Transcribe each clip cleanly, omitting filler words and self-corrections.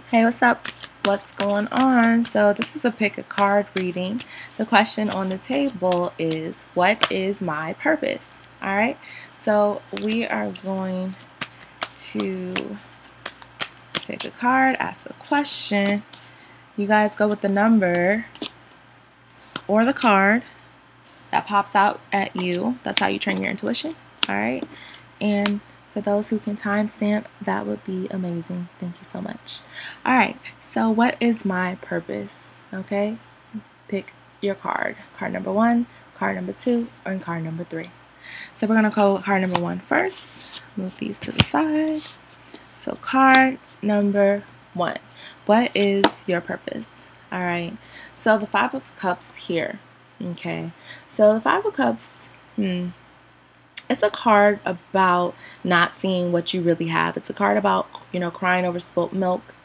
Hey, what's up? What's going on? So this is a pick a card reading. The question on the table is, what is my purpose? All right. So we are going to pick a card, ask a question. You guys go with the number or the card that pops out at you. That's how you train your intuition. All right. And for those who can timestamp, that would be amazing. Thank you so much. All right. So what is my purpose? Okay. Pick your card. Card number 1, card number 2, or card number 3. So we're going to go card number 1 first. Move these to the side. So card number 1. What is your purpose? All right. So the 5 of Cups here. Okay. So the 5 of Cups, it's a card about not seeing what you really have. It's a card about, crying over spilt milk.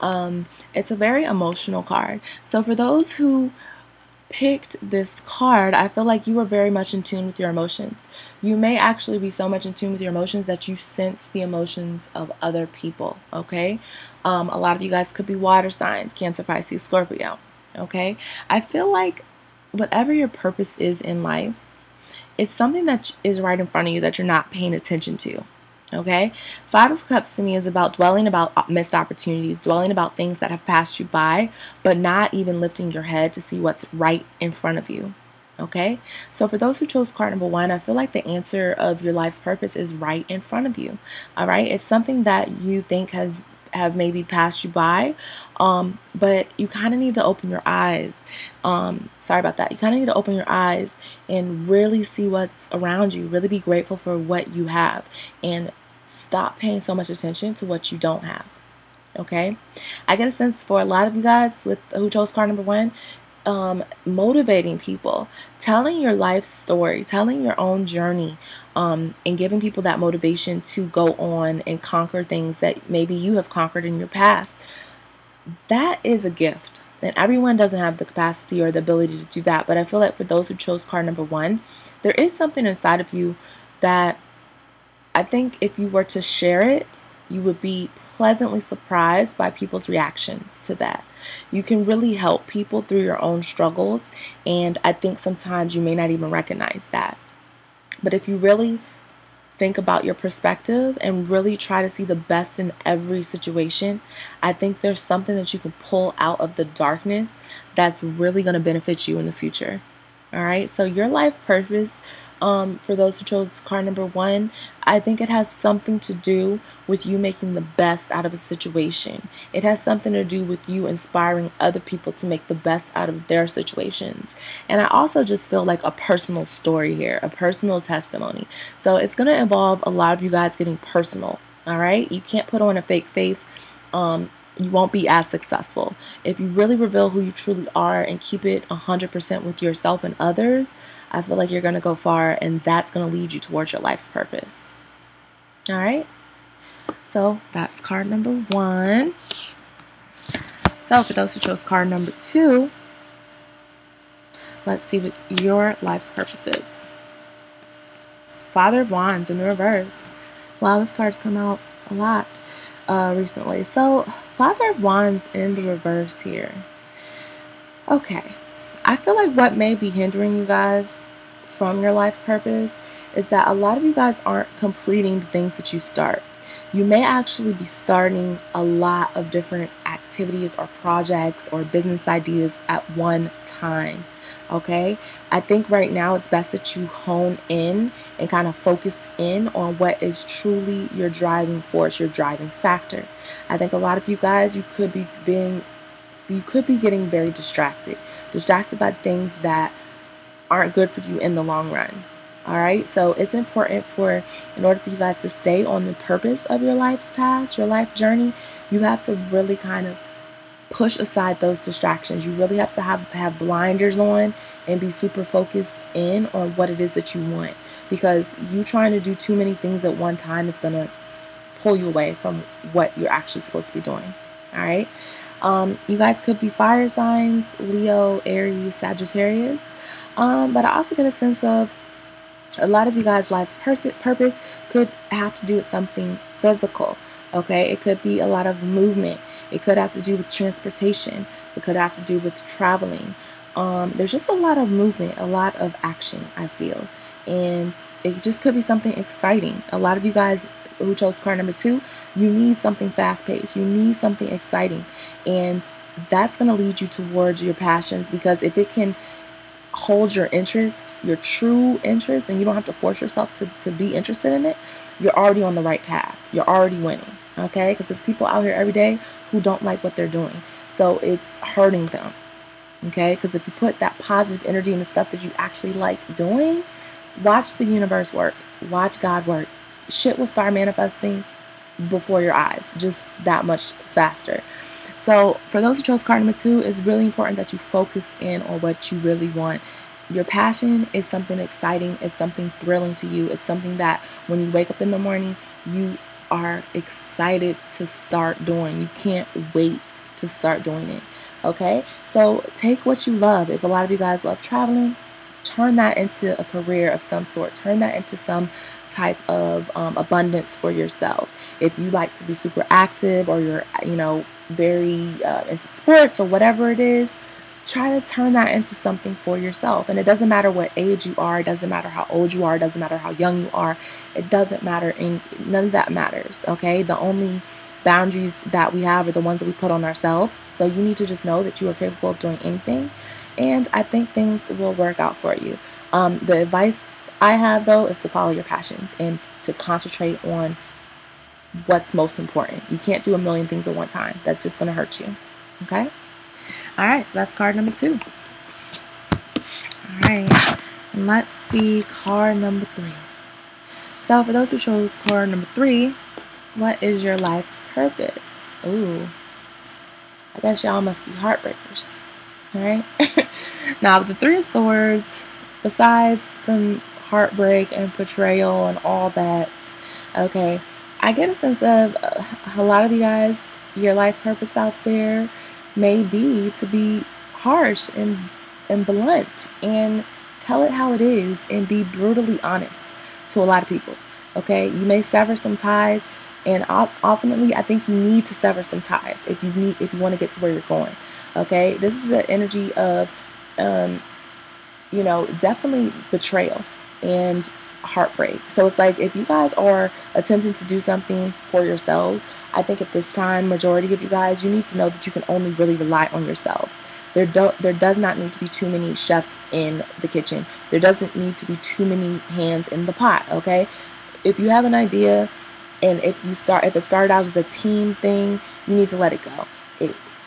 It's a very emotional card. So for those who picked this card, I feel like you are very much in tune with your emotions. You may actually be so much in tune with your emotions that you sense the emotions of other people, okay? A lot of you guys could be water signs, Cancer, Pisces, Scorpio, okay? I feel like whatever your purpose is in life, it's something that is right in front of you that you're not paying attention to. Okay? 5 of Cups to me is about dwelling about missed opportunities, dwelling about things that have passed you by, but not even lifting your head to see what's right in front of you. Okay? So for those who chose card number 1, I feel like the answer of your life's purpose is right in front of you. All right? It's something that you think have maybe passed you by, but you kind of need to open your eyes. Sorry about that. You kind of need to open your eyes and really see what's around you. Really be grateful for what you have and stop paying so much attention to what you don't have. Okay? I get a sense for a lot of you guys who chose card number 1, motivating people, telling your life story, telling your own journey, and giving people that motivation to go on and conquer things that maybe you have conquered in your past. That is a gift, and everyone doesn't have the capacity or the ability to do that. But I feel like for those who chose card number 1, there is something inside of you that I think if you were to share it, you would be pleasantly surprised by people's reactions to that. You can really help people through your own struggles, and I think sometimes you may not even recognize that. But if you really think about your perspective and really try to see the best in every situation, I think there's something that you can pull out of the darkness that's really going to benefit you in the future. All right, so your life purpose, for those who chose card number 1, I think it has something to do with you making the best out of a situation. It has something to do with you inspiring other people to make the best out of their situations. And I also just feel like a personal story here, a personal testimony. So it's going to involve a lot of you guys getting personal. All right, you can't put on a fake face. You won't be as successful. If you really reveal who you truly are and keep it 100% with yourself and others, I feel like you're going to go far, and that's going to lead you towards your life's purpose. All right? So that's card number 1. So for those who chose card number 2, let's see what your life's purpose is. Father of Wands in the reverse. Wow, this card's come out a lot recently. So Father of Wands in the reverse here. Okay, I feel like what may be hindering you guys from your life's purpose is that a lot of you guys aren't completing the things that you start. You may actually be starting a lot of different activities or projects or business ideas at one time. Okay, I think right now it's best that you hone in and kind of focus in on what is truly your driving force, your driving factor. I think a lot of you guys, you could be getting very distracted by things that aren't good for you in the long run. All right, so it's important in order for you guys to stay on the purpose of your life's path, your life journey, you have to really kind of push aside those distractions. You really have to have blinders on and be super focused in on what it is that you want, because you trying to do too many things at one time is going to pull you away from what you're actually supposed to be doing. All right. You guys could be fire signs, Leo, Aries, Sagittarius. But I also get a sense of a lot of you guys' life's purpose could have to do with something physical. Okay, it could be a lot of movement. It could have to do with transportation. It could have to do with traveling. There's just a lot of movement, a lot of action, I feel. And it just could be something exciting. A lot of you guys who chose card number 2, you need something fast paced. You need something exciting. And that's going to lead you towards your passions, because if it can hold your interest, your true interest, and you don't have to force yourself to be interested in it, you're already on the right path. You're already winning. Okay? Because there's people out here every day who don't like what they're doing. So it's hurting them. Okay? Because if you put that positive energy into stuff that you actually like doing, watch the universe work. Watch God work. Shit will start manifesting before your eyes, just that much faster. So for those who chose card number 2, it's really important that you focus in on what you really want. Your passion is something exciting. It's something thrilling to you. It's something that when you wake up in the morning, you are excited to start doing. You can't wait to start doing it. Okay? So take what you love. If a lot of you guys love traveling, turn that into a career of some sort. Turn that into some type of abundance for yourself. If you like to be super active, or you're, very into sports or whatever it is, try to turn that into something for yourself. And it doesn't matter what age you are. It doesn't matter how old you are. It doesn't matter how young you are. It doesn't matter. None of that matters. Okay? The only boundaries that we have are the ones that we put on ourselves. So you need to just know that you are capable of doing anything. And I think things will work out for you. The advice I have, though, is to follow your passions and to concentrate on what's most important. You can't do a million things at one time. That's just going to hurt you. Okay? All right, so that's card number 2. All right, and let's see card number 3. So for those who chose card number 3, what is your life's purpose? Ooh, I guess y'all must be heartbreakers. All right? Now, with the 3 of Swords, besides some heartbreak and betrayal and all that, okay, I get a sense of a lot of you guys, your life purpose out there may be to be harsh and blunt and tell it how it is and be brutally honest to a lot of people. Okay, you may sever some ties, and ultimately, I think you need to sever some ties if you want to get to where you're going. Okay, this is the energy of, definitely betrayal and heartbreak. So it's like if you guys are attempting to do something for yourselves, I think at this time, majority of you guys, you need to know that you can only really rely on yourselves. There does not need to be too many chefs in the kitchen. There doesn't need to be too many hands in the pot. Okay, if you have an idea, and if it started out as a team thing, you need to let it go.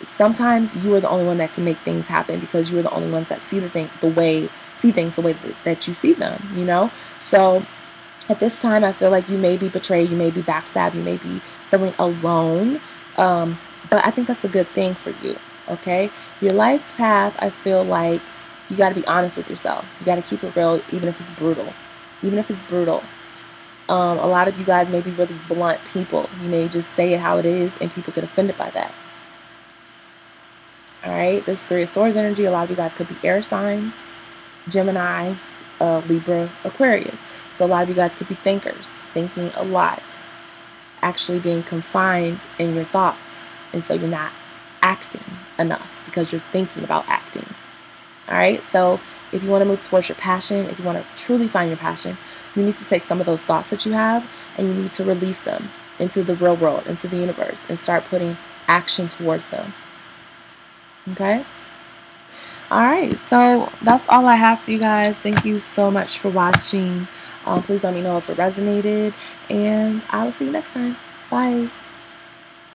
Sometimes you are the only one that can make things happen, because you are the only ones that see things the way that you see them. So at this time, I feel like you may be betrayed, you may be backstabbed, you may be feeling alone, but I think that's a good thing for you. Okay, your life path, I feel like you got to be honest with yourself. You got to keep it real, even if it's brutal. A lot of you guys may be really blunt people. You may just say it how it is, and people get offended by that. All right, this 3 of Swords energy, a lot of you guys could be air signs, Gemini, Libra, Aquarius. So a lot of you guys could be thinkers, thinking a lot, actually being confined in your thoughts. And so you're not acting enough because you're thinking about acting. All right, so if you want to move towards your passion, if you want to truly find your passion, you need to take some of those thoughts that you have and you need to release them into the real world, into the universe, and start putting action towards them. Okay? All right, so that's all I have for you guys. Thank you so much for watching. Please let me know if it resonated, and I will see you next time. Bye.